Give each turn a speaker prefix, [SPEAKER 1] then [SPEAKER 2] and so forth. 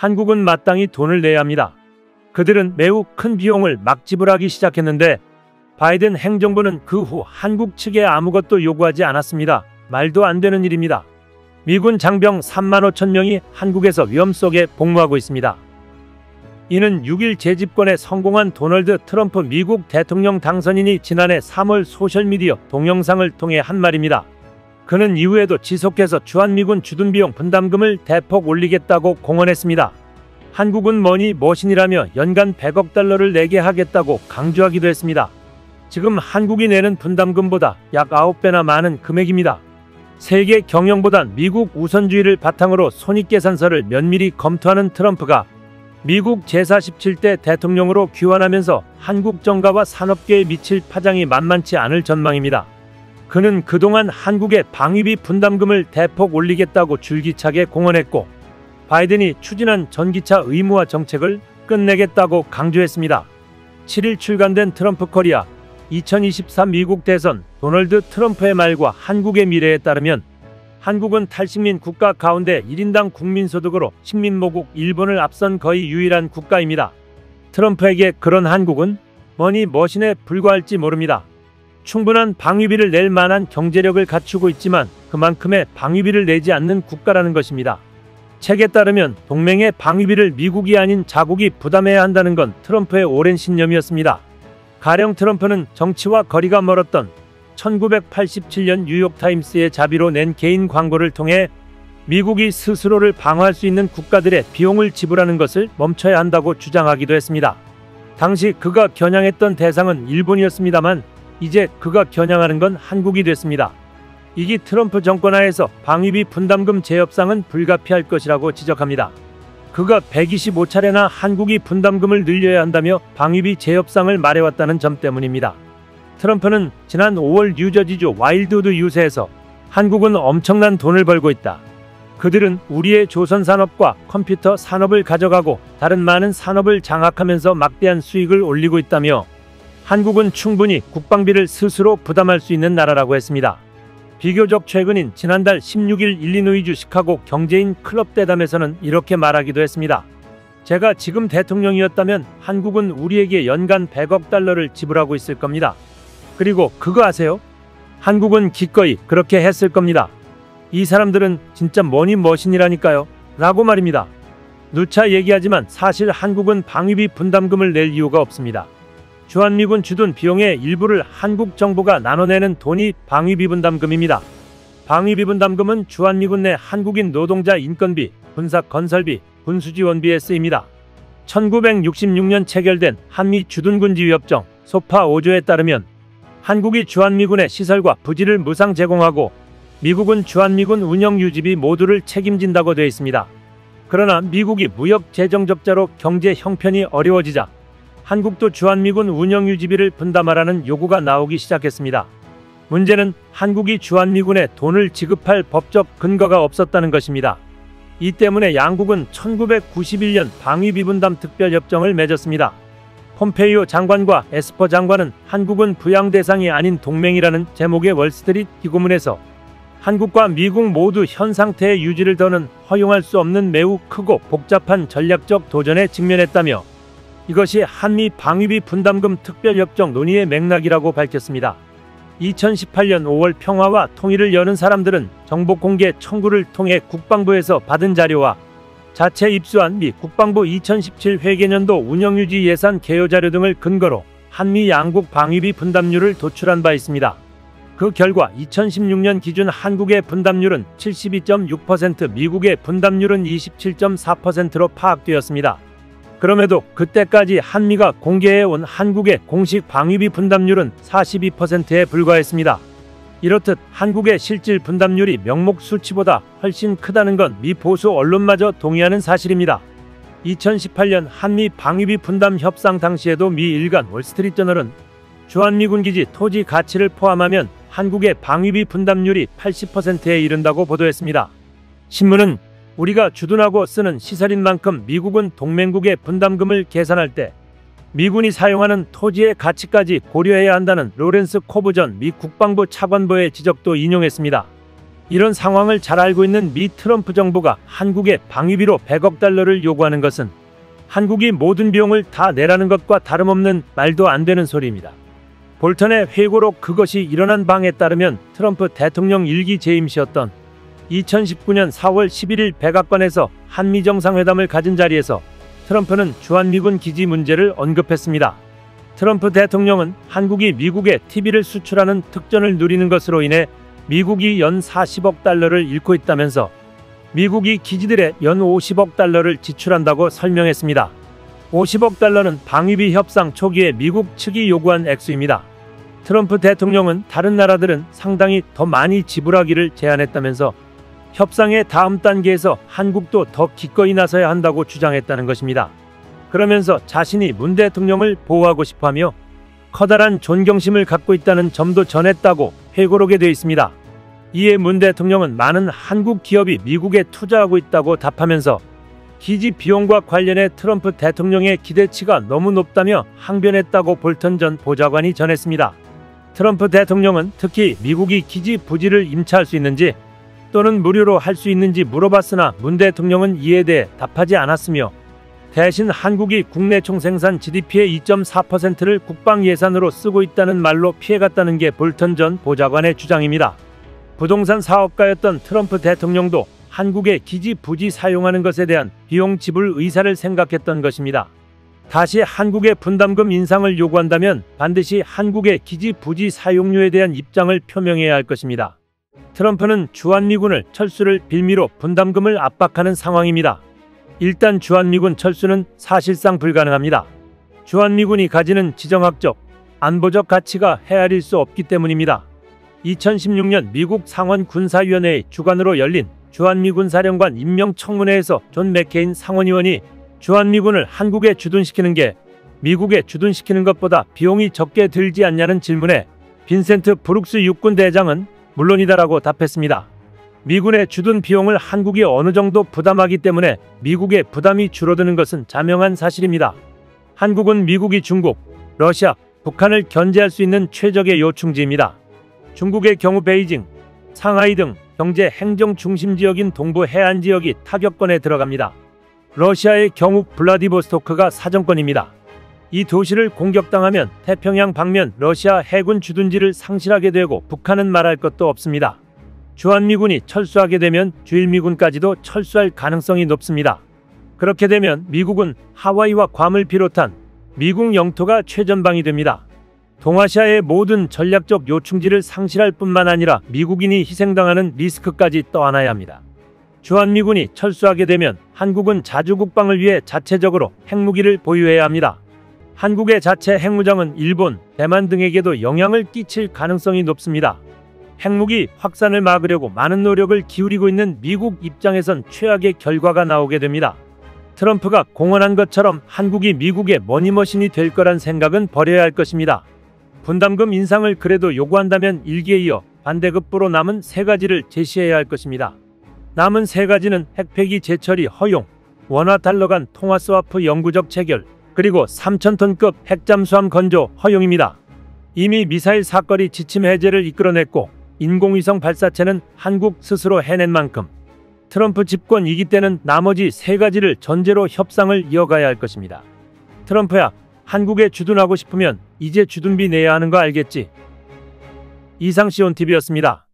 [SPEAKER 1] 한국은 마땅히 돈을 내야 합니다. 그들은 매우 큰 비용을 막 지불하기 시작했는데 바이든 행정부는 그 후 한국 측에 아무것도 요구하지 않았습니다. 말도 안 되는 일입니다. 미군 장병 3만 5천 명이 한국에서 위험 속에 복무하고 있습니다. 이는 6일 재집권에 성공한 도널드 트럼프 미국 대통령 당선인이 지난해 3월 소셜미디어 동영상을 통해 한 말입니다. 그는 이후에도 지속해서 주한미군 주둔비용 분담금을 대폭 올리겠다고 공언했습니다. 한국은 뭐니 뭐시니라며 연간 100억 달러를 내게 하겠다고 강조하기도 했습니다. 지금 한국이 내는 분담금보다 약 9배나 많은 금액입니다. 세계 경영보단 미국 우선주의를 바탕으로 손익계산서를 면밀히 검토하는 트럼프가 미국 제47대 대통령으로 귀환하면서 한국 정가와 산업계에 미칠 파장이 만만치 않을 전망입니다. 그는 그동안 한국의 방위비 분담금을 대폭 올리겠다고 줄기차게 공언했고 바이든이 추진한 전기차 의무화 정책을 끝내겠다고 강조했습니다. 7일 출간된 트럼프 코리아 2023 미국 대선 도널드 트럼프의 말과 한국의 미래에 따르면 한국은 탈식민 국가 가운데 1인당 국민소득으로 식민모국 일본을 앞선 거의 유일한 국가입니다. 트럼프에게 그런 한국은 뭐니 뭐시에 불과할지 모릅니다. 충분한 방위비를 낼 만한 경제력을 갖추고 있지만 그만큼의 방위비를 내지 않는 국가라는 것입니다. 책에 따르면 동맹의 방위비를 미국이 아닌 자국이 부담해야 한다는 건 트럼프의 오랜 신념이었습니다. 가령 트럼프는 정치와 거리가 멀었던 1987년 뉴욕타임스의 자비로 낸 개인 광고를 통해 미국이 스스로를 방어할 수 있는 국가들의 비용을 지불하는 것을 멈춰야 한다고 주장하기도 했습니다. 당시 그가 겨냥했던 대상은 일본이었습니다만 이제 그가 겨냥하는 건 한국이 됐습니다. 이기 트럼프 정권 하에서 방위비 분담금 재협상은 불가피할 것이라고 지적합니다. 그가 125차례나 한국이 분담금을 늘려야 한다며 방위비 재협상을 말해왔다는 점 때문입니다. 트럼프는 지난 5월 뉴저지주 와일드우드 유세에서 한국은 엄청난 돈을 벌고 있다. 그들은 우리의 조선 산업과 컴퓨터 산업을 가져가고 다른 많은 산업을 장악하면서 막대한 수익을 올리고 있다며 한국은 충분히 국방비를 스스로 부담할 수 있는 나라라고 했습니다. 비교적 최근인 지난달 16일 일리노이주 시카고 경제인 클럽 대담에서는 이렇게 말하기도 했습니다. 제가 지금 대통령이었다면 한국은 우리에게 연간 100억 달러를 지불하고 있을 겁니다. 그리고 그거 아세요? 한국은 기꺼이 그렇게 했을 겁니다. 이 사람들은 진짜 뭐니 뭐시니라니까요. 라고 말입니다. 누차 얘기하지만 사실 한국은 방위비 분담금을 낼 이유가 없습니다. 주한미군 주둔 비용의 일부를 한국 정부가 나눠내는 돈이 방위비 분담금입니다. 방위비 분담금은 주한미군 내 한국인 노동자 인건비, 군사 건설비, 군수지원비에 쓰입니다. 1966년 체결된 한미 주둔군지위협정 소파 5조에 따르면 한국이 주한미군의 시설과 부지를 무상 제공하고 미국은 주한미군 운영 유지비 모두를 책임진다고 되어 있습니다. 그러나 미국이 무역 재정 적자로 경제 형편이 어려워지자 한국도 주한미군 운영 유지비를 분담하라는 요구가 나오기 시작했습니다. 문제는 한국이 주한미군에 돈을 지급할 법적 근거가 없었다는 것입니다. 이 때문에 양국은 1991년 방위비 분담 특별협정을 맺었습니다. 폼페이오 장관과 에스퍼 장관은 한국은 부양 대상이 아닌 동맹이라는 제목의 월스트리트 기고문에서 한국과 미국 모두 현 상태의 유지를 더는 허용할 수 없는 매우 크고 복잡한 전략적 도전에 직면했다며 이것이 한미 방위비 분담금 특별협정 논의의 맥락이라고 밝혔습니다. 2018년 5월 평화와 통일을 여는 사람들은 정보공개 청구를 통해 국방부에서 받은 자료와 자체 입수한 미 국방부 2017 회계년도 운영유지 예산 개요 자료 등을 근거로 한미 양국 방위비 분담률을 도출한 바 있습니다. 그 결과 2016년 기준 한국의 분담률은 72.6%, 미국의 분담률은 27.4%로 파악되었습니다. 그럼에도 그때까지 한미가 공개해온 한국의 공식 방위비 분담률은 42%에 불과했습니다. 이렇듯 한국의 실질 분담률이 명목 수치보다 훨씬 크다는 건 미 보수 언론마저 동의하는 사실입니다. 2018년 한미 방위비 분담 협상 당시에도 미 일간 월스트리트저널은 주한미군 기지 토지 가치를 포함하면 한국의 방위비 분담률이 80%에 이른다고 보도했습니다. 신문은 우리가 주둔하고 쓰는 시설인 만큼 미국은 동맹국의 분담금을 계산할 때 미군이 사용하는 토지의 가치까지 고려해야 한다는 로렌스 코브 전 미 국방부 차관보의 지적도 인용했습니다. 이런 상황을 잘 알고 있는 미 트럼프 정부가 한국에 방위비로 100억 달러를 요구하는 것은 한국이 모든 비용을 다 내라는 것과 다름없는 말도 안 되는 소리입니다. 볼턴의 회고로 그것이 일어난 바에 따르면 트럼프 대통령 일기 재임 시였던 2019년 4월 11일 백악관에서 한미 정상회담을 가진 자리에서 트럼프는 주한미군 기지 문제를 언급했습니다. 트럼프 대통령은 한국이 미국에 TV를 수출하는 특전을 누리는 것으로 인해 미국이 연 40억 달러를 잃고 있다면서 미국이 기지들에 연 50억 달러를 지출한다고 설명했습니다. 50억 달러는 방위비 협상 초기에 미국 측이 요구한 액수입니다. 트럼프 대통령은 다른 나라들은 상당히 더 많이 지불하기를 제안했다면서 협상의 다음 단계에서 한국도 더 기꺼이 나서야 한다고 주장했다는 것입니다. 그러면서 자신이 문 대통령을 보호하고 싶어하며 커다란 존경심을 갖고 있다는 점도 전했다고 회고록에 되어 있습니다. 이에 문 대통령은 많은 한국 기업이 미국에 투자하고 있다고 답하면서 기지 비용과 관련해 트럼프 대통령의 기대치가 너무 높다며 항변했다고 볼턴 전 보좌관이 전했습니다. 트럼프 대통령은 특히 미국이 기지 부지를 임차할 수 있는지 또는 무료로 할 수 있는지 물어봤으나 문 대통령은 이에 대해 답하지 않았으며 대신 한국이 국내 총생산 GDP의 2.4%를 국방 예산으로 쓰고 있다는 말로 피해갔다는 게 볼턴 전 보좌관의 주장입니다. 부동산 사업가였던 트럼프 대통령도 한국의 기지 부지 사용하는 것에 대한 비용 지불 의사를 생각했던 것입니다. 다시 한국의 분담금 인상을 요구한다면 반드시 한국의 기지 부지 사용료에 대한 입장을 표명해야 할 것입니다. 트럼프는 주한미군을 철수를 빌미로 분담금을 압박하는 상황입니다. 일단 주한미군 철수는 사실상 불가능합니다. 주한미군이 가지는 지정학적, 안보적 가치가 헤아릴 수 없기 때문입니다. 2016년 미국 상원 군사위원회의 주관으로 열린 주한미군 사령관 임명청문회에서 존 맥케인 상원의원이 주한미군을 한국에 주둔시키는 게 미국에 주둔시키는 것보다 비용이 적게 들지 않냐는 질문에 빈센트 브룩스 육군대장은 물론이다라고 답했습니다. 미군의 주둔 비용을 한국이 어느 정도 부담하기 때문에 미국의 부담이 줄어드는 것은 자명한 사실입니다. 한국은 미국이 중국, 러시아, 북한을 견제할 수 있는 최적의 요충지입니다. 중국의 경우 베이징, 상하이 등 경제 행정 중심 지역인 동부 해안 지역이 타격권에 들어갑니다. 러시아의 경우 블라디보스토크가 사정권입니다. 이 도시를 공격당하면 태평양 방면 러시아 해군 주둔지를 상실하게 되고 북한은 말할 것도 없습니다. 주한미군이 철수하게 되면 주일미군까지도 철수할 가능성이 높습니다. 그렇게 되면 미국은 하와이와 괌을 비롯한 미국 영토가 최전방이 됩니다. 동아시아의 모든 전략적 요충지를 상실할 뿐만 아니라 미국인이 희생당하는 리스크까지 떠안아야 합니다. 주한미군이 철수하게 되면 한국은 자주국방을 위해 자체적으로 핵무기를 보유해야 합니다. 한국의 자체 핵무장은 일본, 대만 등에게도 영향을 끼칠 가능성이 높습니다. 핵무기 확산을 막으려고 많은 노력을 기울이고 있는 미국 입장에선 최악의 결과가 나오게 됩니다. 트럼프가 공언한 것처럼 한국이 미국의 머니머신이 될 거란 생각은 버려야 할 것입니다. 분담금 인상을 그래도 요구한다면 일기에 이어 반대급부로 남은 세 가지를 제시해야 할 것입니다. 남은 세 가지는 핵폐기 재처리 허용, 원화 달러 간 통화 스와프 영구적 체결, 그리고 3,000톤급 핵잠수함 건조 허용입니다. 이미 미사일 사거리 지침 해제를 이끌어냈고 인공위성 발사체는 한국 스스로 해낸 만큼 트럼프 집권 2기 때는 나머지 세 가지를 전제로 협상을 이어가야 할 것입니다. 트럼프야, 한국에 주둔하고 싶으면 이제 주둔비 내야 하는 거 알겠지? 이상 시온TV였습니다.